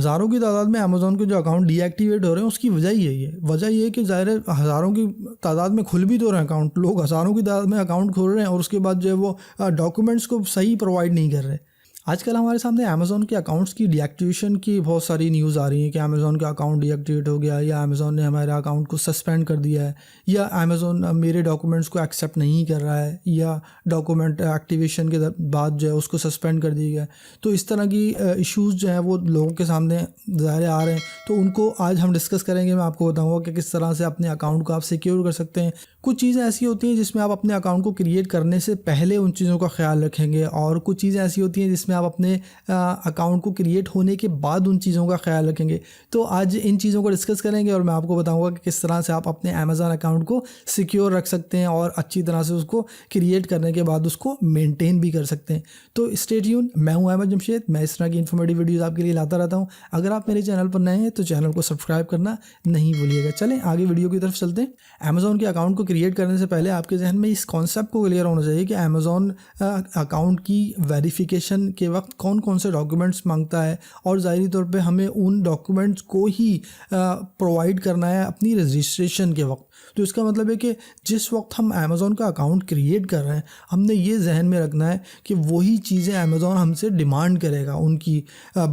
ہزاروں کی تعداد میں امیزون کے جو اکاؤنٹ ڈی ایکٹیویٹ ہو رہے ہیں اس کی وجہ یہی ہے. وجہ یہ ہے کہ ظاہر ہے ہزاروں کی تعداد میں کھل بھی تو رہے ہیں اکاؤنٹ, لوگ ہزاروں کی تعداد میں اکاؤنٹ کھول رہے ہیں اور اس کے بعد جو ہے وہ ڈاکومنٹس کو صحیح پرووائڈ نہیں کر رہے. آج کل ہمارے سامنے امیزون کے اکاؤنٹس کی ڈی ایکٹیویشن کی بہت ساری نیوز آ رہی ہیں کہ امیزون کا اکاؤنٹ ڈی ایکٹیویٹ ہو گیا, یا امیزون نے ہمارے اکاؤنٹ کو سسپینڈ کر دیا ہے, یا امیزون میرے ڈاکومنٹس کو ایکسیپٹ نہیں کر رہا ہے, یا ڈاکومنٹ ایکٹیویشن کے بعد جو ہے اس کو سسپینڈ کر دیا گیا. تو اس طرح کی ایشوز جو ہیں وہ لوگوں کے سامنے ظاہر آ رہے ہیں. تو ان کو آج ہم ڈسکس کریں گے. میں آپ کو بتاؤں گا کہ کس طرح سے اپنے اکاؤنٹ کو آپ سیکیور کر سکتے ہیں. کچھ چیزیں ایسی ہوتی ہیں جس میں آپ اپنے اکاؤنٹ کو کریٹ کرنے سے پہلے ان چیزوں کا خیال رکھیں گے, اور کچھ چیزیں ایسی ہوتی ہیں جس میں آپ اپنے اکاؤنٹ کو کریٹ ہونے کے بعد ان چیزوں کا خیال رکھیں گے. تو آج ان چیزوں کو ڈسکس کریں گے اور میں آپ کو بتاؤں گا کہ کس طرح سے آپ اپنے امیزون اکاؤنٹ کو سیکیور رکھ سکتے ہیں اور اچھی طرح سے اس کو کریٹ کرنے کے بعد اس کو مینٹین بھی کر سکتے ہیں. تو اسٹے ٹیون. میں ہوں احمد جمشید. میں اس طرح کی انفارمیٹیو ویڈیوز آپ کے لیے لاتا رہتا ہوں. اگر آپ میرے چینل پر نئے ہیں تو چینل کو سبسکرائب کرنا نہیں بھولیے گا. چلیں آگے ویڈیو کی طرف چلتے ہیں. امیزون کے اکاؤنٹ کو کریٹ کرنے سے پہلے آپ کے ذہن میں اس کانسیپٹ کو کلیئر ہونا چاہیے کہ امیزون اکاؤنٹ کی ویریفیکیشن کے وقت کون کون سے ڈاکومنٹس مانگتا ہے, اور ظاہری طور پہ ہمیں ان ڈاکومنٹس کو ہی پرووائڈ کرنا ہے اپنی رجسٹریشن کے وقت. تو اس کا مطلب ہے کہ جس وقت ہم امیزون کا اکاؤنٹ کریٹ کر رہے ہیں ہم نے یہ ذہن میں رکھنا ہے کہ وہی چیزیں امیزون ہم سے ڈیمانڈ کرے گا ان کی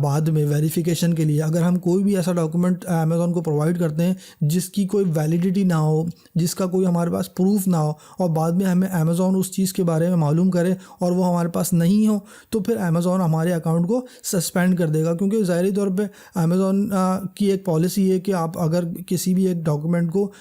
بعد میں ویریفیکیشن کے لیے. اگر ہم کوئی بھی ایسا ڈاکومنٹ امیزون کو پرووائڈ کرتے ہیں جس کی کوئی ویلیڈیٹی نہ ہو, جس کا کوئی ہمارے پاس پروف نہ ہو, اور بعد میں ہمیں امیزون اس چیز کے بارے میں معلوم کرے اور وہ ہمارے پاس نہیں ہو, تو پھر امیزون ہمارے اکاؤنٹ کو سسپینڈ کر دے گا. کیونکہ ظاہری طور پہ امیزون کی ایک پالیسی ہے کہ آپ اگر کسی بھی ایک ڈاکومنٹ کو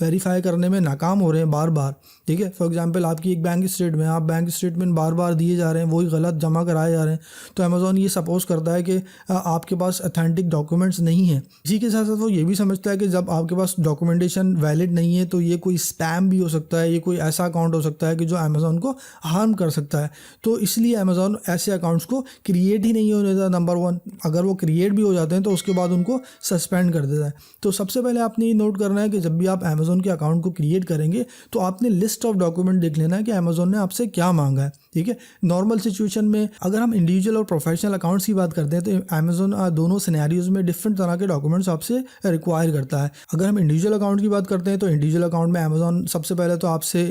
ویریفائی کرنے میں ناکام ہو رہے ہیں بار بار, ٹھیک ہے, فار ایگزامپل آپ کی ایک بینک اسٹیٹمنٹ, آپ بینک اسٹیٹمنٹ بار بار دیے جا رہے ہیں, وہی غلط جمع کرائے جا رہے ہیں, تو امیزون یہ سپوز کرتا ہے کہ آپ کے پاس اتھینٹک ڈاکومنٹس نہیں ہیں. اسی کے ساتھ ساتھ وہ یہ بھی سمجھتا ہے کہ جب آپ کے پاس ڈاکومنٹیشن ویلڈ نہیں ہے تو یہ کوئی اسپیم بھی ہو سکتا ہے, یہ کوئی ایسا اکاؤنٹ ہو سکتا ہے کہ جو امیزون کو ہارم کر سکتا ہے. تو اس لیے امیزون ایسے اکاؤنٹس کو کریٹ ہی نہیں ہونے دیتا. نمبر 1, اگر وہ کریٹ بھی ہو جاتے ہیں تو اس کے بعد ان کو سسپینڈ کر دیتا ہے. تو سب سے پہلے آپ نے یہ نوٹ کرنا ہے کہ جب بھی آپ امیزون کے اکاؤنٹ کو کریٹ کریں گے تو آپ نے لسٹ آف ڈاکومنٹ دیکھ لینا ہے کہ امیزون نے آپ سے کیا مانگا ہے. ٹھیک ہے, نارمل سچویشن میں اگر ہم انڈیویجول اور پروفیشنل اکاؤنٹس کی بات کرتے ہیں تو امیزون دونوں سینیریوز میں ڈفرینٹ طرح کے ڈاکومنٹس آپ سے ریکوائر کرتا ہے. اگر ہم انڈیویجول اکاؤنٹ کی بات کرتے ہیں تو انڈیویجول اکاؤنٹ میں امیزون سب سے پہلے تو آپ سے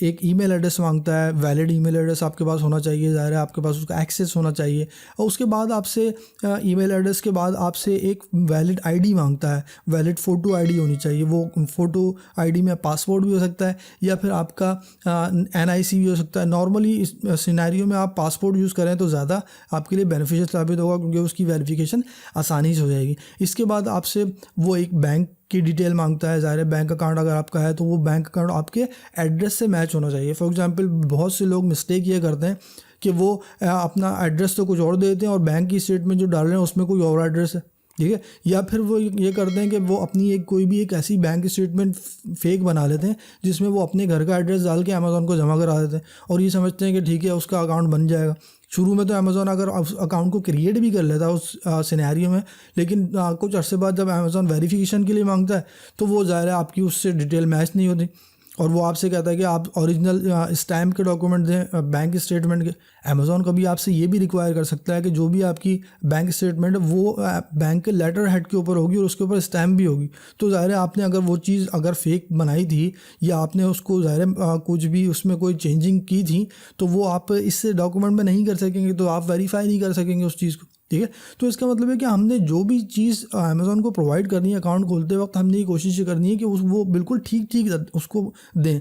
ایک ای میل ایڈریس مانگتا ہے. ویلڈ ای میل ایڈریس آپ کے پاس ہونا چاہیے, ظاہر ہے آپ کے پاس اس کا ایکسیس ہونا چاہیے. اور اس کے بعد آپ سے ای میل ایڈریس کے بعد آپ سے ایک ویلڈ آئی ڈی مانگتا ہے. ویلڈ فوٹو آئی ڈی ہونی چاہیے. وہ فوٹو آئی ڈی میں پاسپورٹ بھی ہو سکتا ہے یا پھر آپ کا این آئی سی بھی ہو سکتا ہے. نارملی اس سینیریو میں آپ پاسپورٹ یوز کریں تو زیادہ آپ کے لیے بینیفیشیل ثابت ہوگا کیونکہ اس کی ویریفیکیشن آسانی سے ہو جائے گی. اس کے بعد آپ سے وہ ایک بینک کی ڈیٹیل مانگتا ہے. ظاہر ہے بینک اکاؤنٹ اگر آپ کا ہے تو وہ بینک اکاؤنٹ آپ کے ایڈریس سے میچ ہونا چاہیے. فار ایگزامپل بہت سے لوگ مسٹیک یہ کرتے ہیں کہ وہ اپنا ایڈریس تو کچھ اور دیتے ہیں اور بینک کی اسٹیٹمنٹ جو ڈال رہے ہیں اس میں کوئی اور ایڈریس ہے, ٹھیک ہے. یا پھر وہ یہ کرتے ہیں کہ وہ اپنی کوئی بھی ایک ایسی بینک اسٹیٹمنٹ فیک بنا لیتے ہیں جس میں وہ اپنے گھر کا ایڈریس ڈال کے امیزون کو جمع کرا دیتے ہیں اور یہ سمجھتے ہیں کہ ٹھیک ہے اس کا اکاؤنٹ بن جائے گا. شروع میں تو امیزون اگر اکاؤنٹ کو کریٹ بھی کر لیتا ہے اس سینیریو میں, لیکن کچھ عرصے بعد جب امیزون ویریفیکیشن کے لیے مانگتا ہے تو وہ ظاہر ہے آپ کی اس سے ڈیٹیل میچ نہیں ہوتی اور وہ آپ سے کہتا ہے کہ آپ اوریجنل اسٹیمپ کے ڈاکومنٹ دیں بینک اسٹیٹمنٹ کے. امیزون کبھی آپ سے یہ بھی ریکوائر کر سکتا ہے کہ جو بھی آپ کی بینک اسٹیٹمنٹ ہے وہ بینک کے لیٹر ہیڈ کے اوپر ہوگی اور اس کے اوپر اسٹیمپ بھی ہوگی. تو ظاہر ہے آپ نے اگر وہ چیز اگر فیک بنائی تھی یا آپ نے اس کو ظاہر ہے کچھ بھی اس میں کوئی چینجنگ کی تھی تو وہ آپ اس ڈاکومنٹ میں نہیں کر سکیں گے, تو آپ ویریفائی نہیں کر سکیں گے اس چیز کو. ٹھیک ہے, تو اس کا مطلب ہے کہ ہم نے جو بھی چیز امیزون کو پرووائڈ کرنی ہے اکاؤنٹ کھولتے وقت ہم نے یہ کوشش کرنی ہے کہ وہ بالکل ٹھیک اس کو دیں.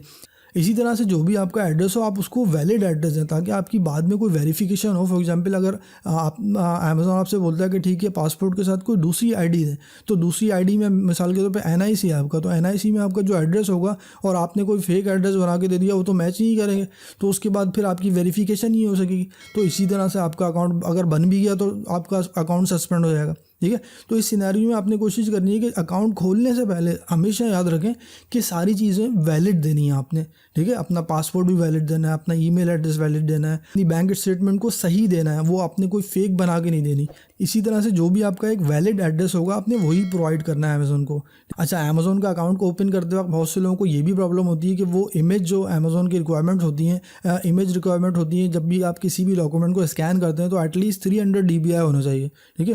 اسی طرح سے جو بھی آپ کا ایڈریس ہو آپ اس کو ویلڈ ایڈریس دیں تاکہ آپ کی بعد میں کوئی ویریفیکیشن ہو. فار ایگزامپل اگر آپ امیزون آپ سے بولتا ہے کہ ٹھیک ہے پاسپورٹ کے ساتھ کوئی دوسری آئی ڈی دیں, تو دوسری آئی ڈی میں مثال کے طور پہ این آئی سی ہے آپ کا, تو این آئی سی میں آپ کا جو ایڈریس ہوگا اور آپ نے کوئی فیک ایڈریس بنا کے دے دیا وہ تو میچ نہیں کریں گے, تو اس کے بعد پھر آپ کی ویریفیکیشن نہیں ہو سکے گی. تو اسی طرح سے آپ کا اکاؤنٹ اگر بن بھی گیا تو آپ کا اکاؤنٹ سسپینڈ ہو جائے گا. ٹھیک ہے, تو اس سینیریو میں آپ نے کوشش کرنی ہے کہ اکاؤنٹ کھولنے سے پہلے ہمیشہ یاد رکھیں کہ ساری چیزیں ویلڈ دینی ہیں آپ نے. ٹھیک ہے, اپنا پاسپورٹ بھی ویلڈ دینا ہے, اپنا ای میل ایڈریس ویلڈ دینا ہے, اپنی بینک اسٹیٹمنٹ کو صحیح دینا ہے, وہ آپ نے کوئی فیک بنا کے نہیں دینی. اسی طرح سے جو بھی آپ کا ایک ویلڈ ایڈریس ہوگا آپ نے وہی پرووائڈ کرنا ہے امیزون کو. اچھا, امیزون کا اکاؤنٹ کو اوپن کرتے وقت بہت سے لوگوں کو یہ بھی پرابلم ہوتی ہے کہ وہ امیج جو امیزون کی ریکوائرمنٹ ہوتی ہیں ریکوائرمنٹ ہوتی ہیں جب بھی آپ کسی بھی ڈاکومنٹ کو اسکین کرتے ہیں تو ایٹ لیسٹ 300 DPI ہونا چاہیے. ٹھیک ہے,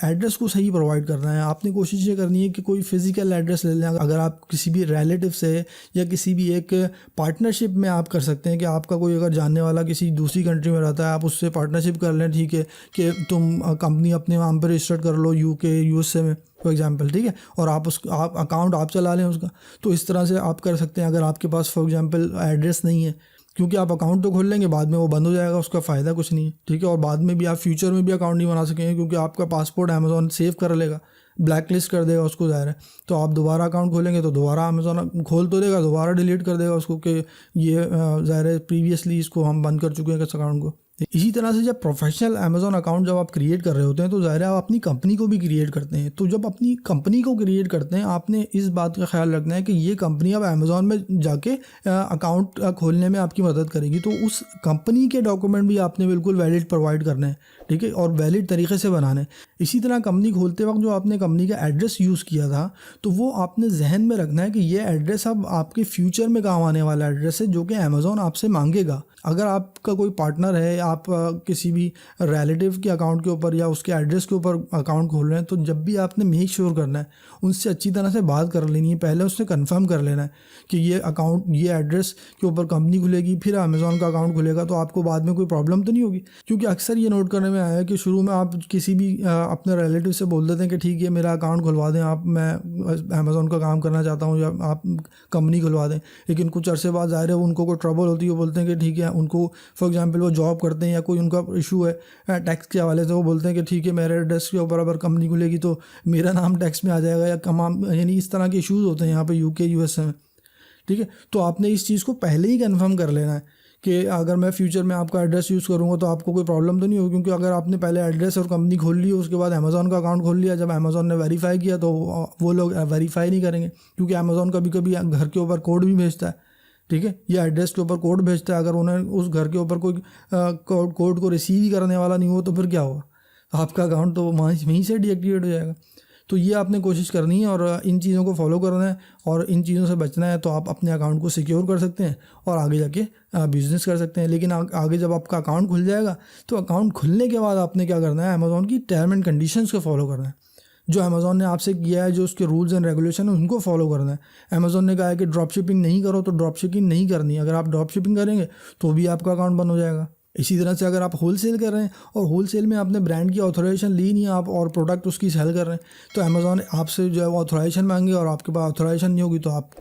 ایڈریس کو صحیح پرووائڈ کرنا ہے. آپ نے کوشش یہ کرنی ہے کہ کوئی فزیکل ایڈریس لے لیں. اگر آپ کسی بھی ریلیٹیو سے یا کسی بھی ایک پارٹنرشپ میں آپ کر سکتے ہیں کہ آپ کا کوئی اگر جاننے والا کسی دوسری کنٹری میں رہتا ہے, آپ اس سے پارٹنرشپ کر لیں, ٹھیک ہے, کہ تم کمپنی اپنے وہاں پہ رجسٹر کر لو USA میں فار ایگزامپل, ٹھیک ہے, اور آپ اکاؤنٹ آپ چلا لیں اس کا. تو اس طرح سے آپ کر سکتے ہیں اگر آپ کے پاس فار ایگزامپل ایڈریس نہیں ہے, کیونکہ آپ اکاؤنٹ تو کھول لیں گے, بعد میں وہ بند ہو جائے گا, اس کا فائدہ کچھ نہیں ہے, ٹھیک ہے. اور بعد میں بھی آپ فیوچر میں بھی اکاؤنٹ نہیں بنا سکیں گے, کیونکہ آپ کا پاسپورٹ امیزون سیو کر لے گا, بلیک لسٹ کر دے گا اس کو, ظاہر ہے. تو آپ دوبارہ اکاؤنٹ کھولیں گے تو دوبارہ امیزون کھول تو دے گا, دوبارہ ڈیلیٹ کر دے گا اس کو کہ یہ ظاہر ہے پریویسلی اس کو ہم بند کر چکے ہیں اس اکاؤنٹ کو. اسی طرح سے جب پروفیشنل امیزون اکاؤنٹ جب آپ کریٹ کر رہے ہوتے ہیں تو ظاہر ہے آپ اپنی کمپنی کو بھی کریٹ کرتے ہیں. تو جب اپنی کمپنی کو کریٹ کرتے ہیں آپ نے اس بات کا خیال رکھنا ہے کہ یہ کمپنی اب امیزون میں جا کے اکاؤنٹ کھولنے میں آپ کی مدد کرے گی. تو اس کمپنی کے ڈاکومنٹ بھی آپ نے بالکل ویلڈ پرووائڈ کرنے ہیں, ٹھیک ہے, اور ویلڈ طریقے سے بنانے. اسی طرح کمپنی کھولتے وقت جو آپ نے کمپنی کا ایڈریس یوز کیا تھا تو وہ آپ نے ذہن میں رکھنا ہے کہ یہ ایڈریس اب آپ کے فیوچر میں کام آنے والا ایڈریس ہے جو کہ امیزون آپ سے مانگے گا. اگر آپ کا کوئی پارٹنر ہے, آپ کسی بھی ریلیٹیو کے اکاؤنٹ کے اوپر یا اس کے ایڈریس کے اوپر اکاؤنٹ کھول رہے ہیں, تو جب بھی آپ نے میک شیور کرنا ہے ان سے اچھی طرح سے بات کر لینی ہے, پہلے اس سے کنفرم کر لینا ہے کہ یہ اکاؤنٹ یہ ایڈریس کے اوپر کمپنی کھلے گی, پھر امیزون کا اکاؤنٹ کھلے گا, تو آپ کو بعد میں کوئی پرابلم تو نہیں ہوگی. کیونکہ اکثر یہ نوٹ کرنے میں آیا ہے کہ شروع میں آپ کسی بھی اپنے ریلیٹیو سے بول دیتے ہیں کہ ٹھیک ہے میرا اکاؤنٹ کھلوا دیں آپ, میں امیزون کا کام کرنا چاہتا ہوں, یا آپ کمپنی کھلوا دیں. لیکن کچھ عرصے بعد ظاہر ہے ان کو کوئی ٹربل ہوتی ہے, وہ بولتے ہیں کہ ٹھیک ہے, ان کو فار ایگزامپل وہ جاب کرتے ہیں یا کوئی ان کا ایشو ہے ٹیکس کے حوالے سے, وہ بولتے ہیں کہ ٹھیک ہے میرے ایڈریس کے اوپر اگر کمپنی کھلے گی تو میرا نام ٹیکس میں آ جائے گا, یا یعنی اس طرح کے ایشوز ہوتے ہیں یہاں پہ UK USA میں, ٹھیک ہے. تو آپ نے اس چیز کو پہلے ہی کنفرم کر لینا ہے کہ اگر میں فیوچر میں آپ کا ایڈریس یوز کروں گا تو آپ کو کوئی پرابلم تو نہیں ہوگی. کیونکہ اگر آپ نے پہلے ایڈریس اور کمپنی کھول لی, اس کے بعد امیزون کا اکاؤنٹ کھول لیا, جب امیزون نے ویریفائی کیا تو وہ لوگ ویریفائی نہیں کریں گے, کیونکہ امیزون کبھی کبھی گھر کے اوپر کوڈ بھی بھیجتا ہے, ٹھیک ہے, یا ایڈریس کے اوپر کوڈ بھیجتا ہے. اگر انہیں اس گھر کے اوپر کوئی کوڈ کو ریسیو ہی کرنے والا نہیں ہو تو پھر کیا ہوگا, آپ کا اکاؤنٹ تو وہیں سے ڈی ایکٹیویٹ ہو جائے گا. تو یہ آپ نے کوشش کرنی ہے اور ان چیزوں کو فالو کرنا ہے اور ان چیزوں سے بچنا ہے, تو آپ اپنے اکاؤنٹ کو سیکیور کر سکتے ہیں اور آگے جا کے بزنس کر سکتے ہیں. لیکن آگے جب آپ کا اکاؤنٹ کھل جائے گا تو اکاؤنٹ کھلنے کے بعد آپ نے کیا کرنا ہے, امیزون کی ٹرم اینڈ کنڈیشنز کو فالو کرنا ہے. جو امیزون نے آپ سے کیا ہے, جو اس کے رولز اینڈ ریگولیشن ہیں ان کو فالو کرنا ہے. امیزون نے کہا ہے کہ ڈراپ شپنگ نہیں کرو تو ڈراپ شپنگ نہیں کرنی. اگر آپ ڈراپ شپنگ کریں گے تو بھی آپ کا اکاؤنٹ بند ہو جائے گا. اسی طرح سے اگر آپ ہول سیل کر رہے ہیں اور ہول سیل میں آپ نے برانڈ کی آتھورائزیشن لی نہیں, آپ اور پروڈکٹ اس کی سیل کر رہے ہیں, تو امیزون آپ سے جو ہے وہ آتھورائزیشن مانگے, اور آپ کے پاس آتھورائزیشن نہیں ہوگی تو آپ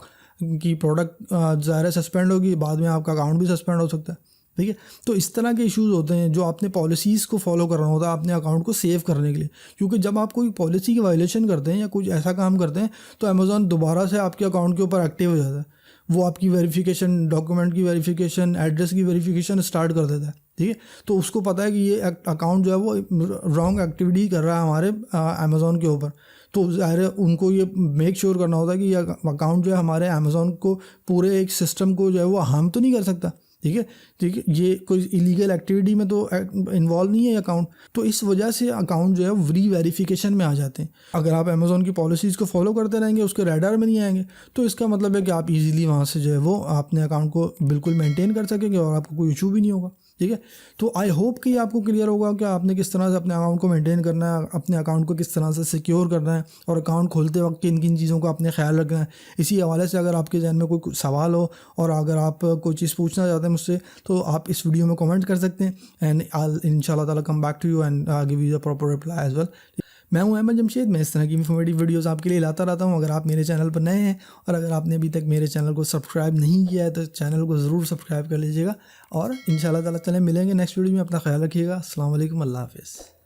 کی پروڈکٹ ظاہر سسپینڈ ہوگی, بعد میں آپ کا اکاؤنٹ بھی سسپینڈ ہو سکتا ہے, ٹھیک ہے. تو اس طرح کے ایشوز ہوتے ہیں جو آپ نے پالیسیز کو فالو کرنا ہوتا ہے اپنے اکاؤنٹ کو سیو کرنے کے لیے. کیونکہ جب آپ کوئی پالیسی کی وائلیشن کرتے ہیں یا کچھ ایسا کام کرتے ہیں تو امیزون دوبارہ سے آپ کے اکاؤنٹ کے اوپر ایکٹیو ہو جاتا ہے, وہ آپ کی ویریفیکیشن, ڈاکومنٹ کی ویریفیکیشن, ایڈریس کی ویریفیکیشن اسٹارٹ کر دیتا ہے, ٹھیک ہے. تو اس کو پتہ ہے کہ یہ اکاؤنٹ جو ہے وہ رانگ ایکٹیویٹی کر رہا ہے ہمارے امیزون کے اوپر. تو ظاہر ہے ان کو یہ میک شیور کرنا ہوتا ہے کہ یہ اکاؤنٹ جو ہے ہمارے امیزون کو پورے ایک سسٹم کو جو ہے وہ ہارم تو نہیں کر سکتا, ٹھیک ہے, ٹھیک ہے. یہ کوئی ایلیگل ایکٹیویٹی میں تو انوالو نہیں ہے اکاؤنٹ. تو اس وجہ سے اکاؤنٹ جو ہے ری ویریفیکیشن میں آ جاتے ہیں. اگر آپ امیزون کی پالیسیز کو فالو کرتے رہیں گے, اس کے ریڈار میں نہیں آئیں گے, تو اس کا مطلب ہے کہ آپ ایزیلی وہاں سے جو ہے وہ اپنے اکاؤنٹ کو بالکل مینٹین کر سکیں گے اور آپ کو کوئی ایشو بھی نہیں ہوگا, ٹھیک ہے. تو آئی ہوپ کہ یہ آپ کو کلیئر ہوگا کہ آپ نے کس طرح سے اپنے اکاؤنٹ کو مینٹین کرنا ہے, اپنے اکاؤنٹ کو کس طرح سے سیکیور کرنا ہے, اور اکاؤنٹ کھولتے وقت کن کن چیزوں کا اپنے خیال رکھنا ہے. اسی حوالے سے اگر آپ کے ذہن میں کوئی سوال ہو اور اگر آپ کوئی چیز پوچھنا چاہتے ہیں مجھ سے تو آپ اس ویڈیو میں کمنٹ کر سکتے ہیں, اینڈ ان شاء اللہ تعالیٰ come back to you and give you the proper reply as well. میں ہوں احمد جمشید, میں اس طرح کی انفارمیٹیو ویڈیوز آپ کے لیے لاتا رہتا ہوں. اگر آپ میرے چینل پر نئے ہیں اور اگر آپ نے ابھی تک میرے چینل کو سبسکرائب نہیں کیا ہے تو چینل کو ضرور سبسکرائب کر لیجیے گا, اور ان شاء اللہ تعالیٰ چلیں ملیں گے نیکسٹ ویڈیو میں. اپنا خیال رکھیے گا. السلام علیکم, اللہ حافظ.